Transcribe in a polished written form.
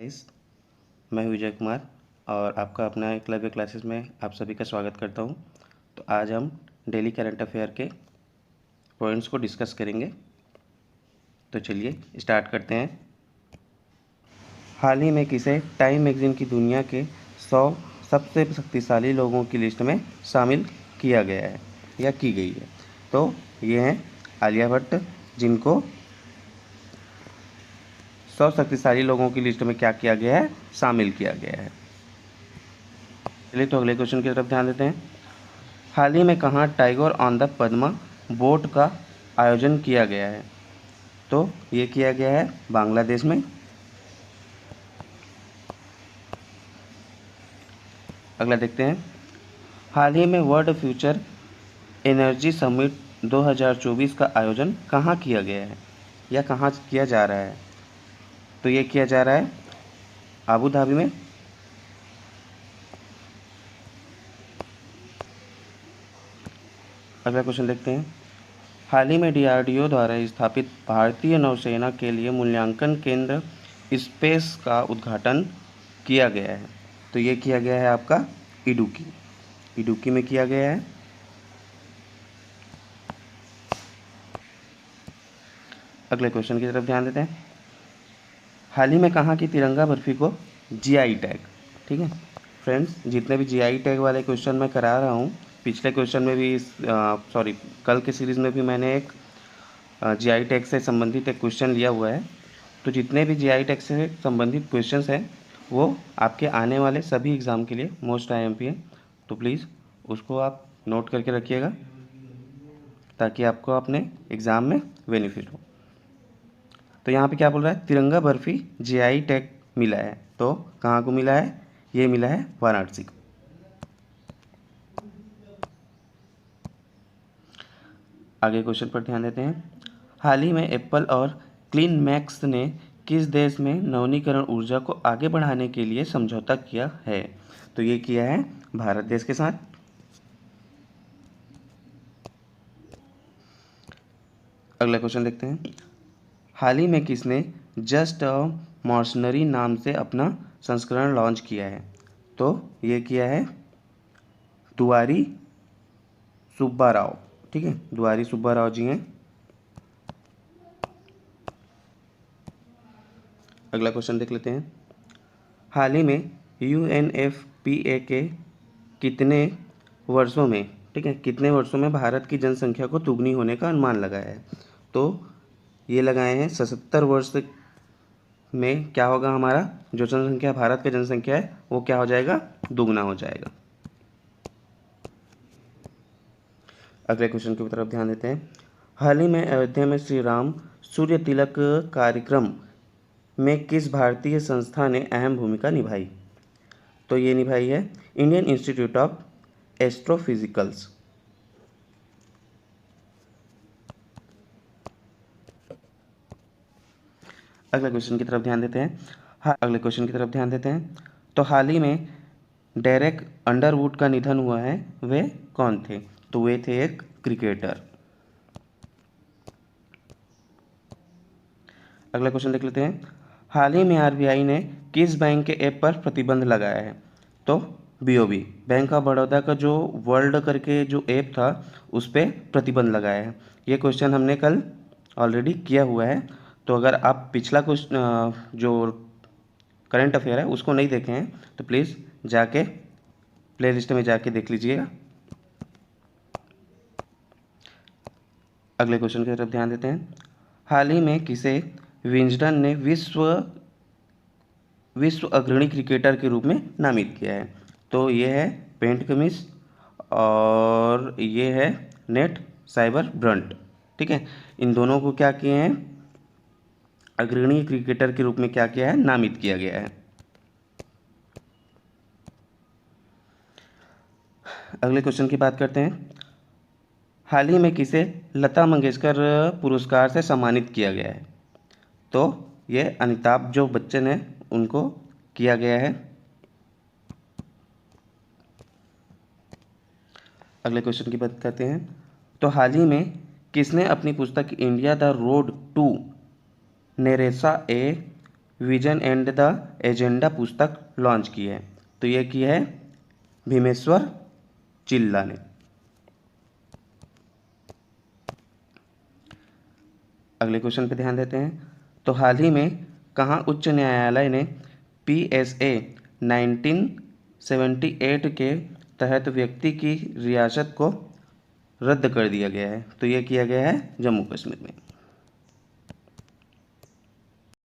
Guys, मैं विजय कुमार और आपका अपना एकलव्य क्लासेस में आप सभी का स्वागत करता हूं। तो आज हम डेली करंट अफेयर के पॉइंट्स को डिस्कस करेंगे। तो चलिए स्टार्ट करते हैं। हाल ही में किसे टाइम मैगजीन की दुनिया के 100 सबसे शक्तिशाली लोगों की लिस्ट में शामिल किया गया है या की गई है? तो ये हैं आलिया भट्ट, जिनको 100 शक्तिशाली लोगों की लिस्ट में क्या किया गया है? शामिल किया गया है। चलिए तो अगले क्वेश्चन की तरफ ध्यान देते हैं। हाल ही में कहाँ tiger on the Padma boat का आयोजन किया गया है? तो ये किया गया है बांग्लादेश में। अगला देखते हैं। हाल ही में वर्ल्ड फ्यूचर एनर्जी समिट 2024 का आयोजन कहाँ किया गया है या कहाँ किया जा रहा है? तो ये किया जा रहा है आबू धाबी में। अगला क्वेश्चन देखते हैं। हाल ही में डीआरडीओ द्वारा स्थापित भारतीय नौसेना के लिए मूल्यांकन केंद्र स्पेस का उद्घाटन किया गया है। तो ये किया गया है आपका इडुक्की में किया गया है। अगले क्वेश्चन की तरफ ध्यान देते हैं। हाल ही में कहाँ की तिरंगा बर्फी को जीआई टैग, ठीक है फ्रेंड्स, जितने भी जीआई टैग वाले क्वेश्चन मैं करा रहा हूँ, पिछले क्वेश्चन में भी कल के सीरीज़ में भी मैंने एक जीआई टैग से संबंधित एक क्वेश्चन लिया हुआ है। तो जितने भी जीआई टैग से संबंधित क्वेश्चंस हैं वो आपके आने वाले सभी एग्ज़ाम के लिए मोस्ट आईएमपी है। तो प्लीज़ उसको आप नोट करके रखिएगा ताकि आपको अपने एग्ज़ाम में बेनिफिट हो। तो यहाँ पे क्या बोल रहा है? तिरंगा बर्फी जीआई टैग मिला है। तो कहाँ को मिला है? ये मिला है वाराणसी को। आगे क्वेश्चन पर ध्यान देते हैं। हाल ही में एप्पल और क्लीन मैक्स ने किस देश में नवीनीकरण ऊर्जा को आगे बढ़ाने के लिए समझौता किया है? तो ये किया है भारत देश के साथ। अगला क्वेश्चन देखते हैं। हाल ही में किसने जस्ट अ मर्सनरी नाम से अपना संस्करण लॉन्च किया है? तो ये किया है दुआरी सुब्बा राव, ठीक है, दुआरी सुब्बा राव जी हैं। अगला क्वेश्चन देख लेते हैं। हाल ही में यूएनएफपीए के कितने वर्षों में, ठीक है, कितने वर्षों में भारत की जनसंख्या को दुगनी होने का अनुमान लगाया है? तो ये लगाए हैं 77 वर्ष में क्या होगा? हमारा जो जनसंख्या, भारत की जनसंख्या है, वो क्या हो जाएगा? दुगना हो जाएगा। अगले क्वेश्चन की तरफ ध्यान देते हैं। हाल ही में अयोध्या में श्री राम सूर्य तिलक कार्यक्रम में किस भारतीय संस्था ने अहम भूमिका निभाई? तो ये निभाई है इंडियन इंस्टीट्यूट ऑफ एस्ट्रोफिजिकल्स। अगले क्वेश्चन की तरफ ध्यान देते हैं। अगले क्वेश्चन की तरफ ध्यान देते हैं। तो हाल ही में डेरेक अंडरवुड का निधन हुआ है, वे कौन थे? तो वे थे एक क्रिकेटर। अगला क्वेश्चन देख लेते हैं। हाल ही में आरबीआई ने किस बैंक के ऐप पर प्रतिबंध लगाया है? तो बीओबी, बैंक ऑफ बड़ौदा का जो वर्ल्ड करके जो ऐप था उस पर प्रतिबंध लगाया है। ये क्वेश्चन हमने कल ऑलरेडी किया हुआ है। तो अगर आप पिछला क्वेश्चन जो करंट अफेयर है उसको नहीं देखे हैं तो प्लीज़ जाके प्लेलिस्ट में जाके देख लीजिएगा। अगले क्वेश्चन की तरफ ध्यान देते हैं। हाल ही में किसे विंजडन ने विश्व अग्रणी क्रिकेटर के रूप में नामित किया है? तो ये है पेंट कमिंस और ये है नेट साइबर ब्रंट, ठीक है। इन दोनों को क्या किए हैं? अग्रणी क्रिकेटर के रूप में क्या किया है? नामित किया गया है। अगले क्वेश्चन की बात करते हैं। हाल ही में किसे लता मंगेशकर पुरस्कार से सम्मानित किया गया है? तो ये अमिताभ जो बच्चन है उनको किया गया है। अगले क्वेश्चन की बात करते हैं। तो हाल ही में किसने अपनी पुस्तक इंडिया द रोड टू नेरेसा a vision and the agenda पुस्तक लॉन्च की है? तो ये की है भीमेश्वर चिल्ला ने। अगले क्वेश्चन पे ध्यान देते हैं। तो हाल ही में कहाँ उच्च न्यायालय ने PSA 1978 के तहत व्यक्ति की रियासत को रद्द कर दिया गया है? तो ये किया गया है जम्मू कश्मीर में।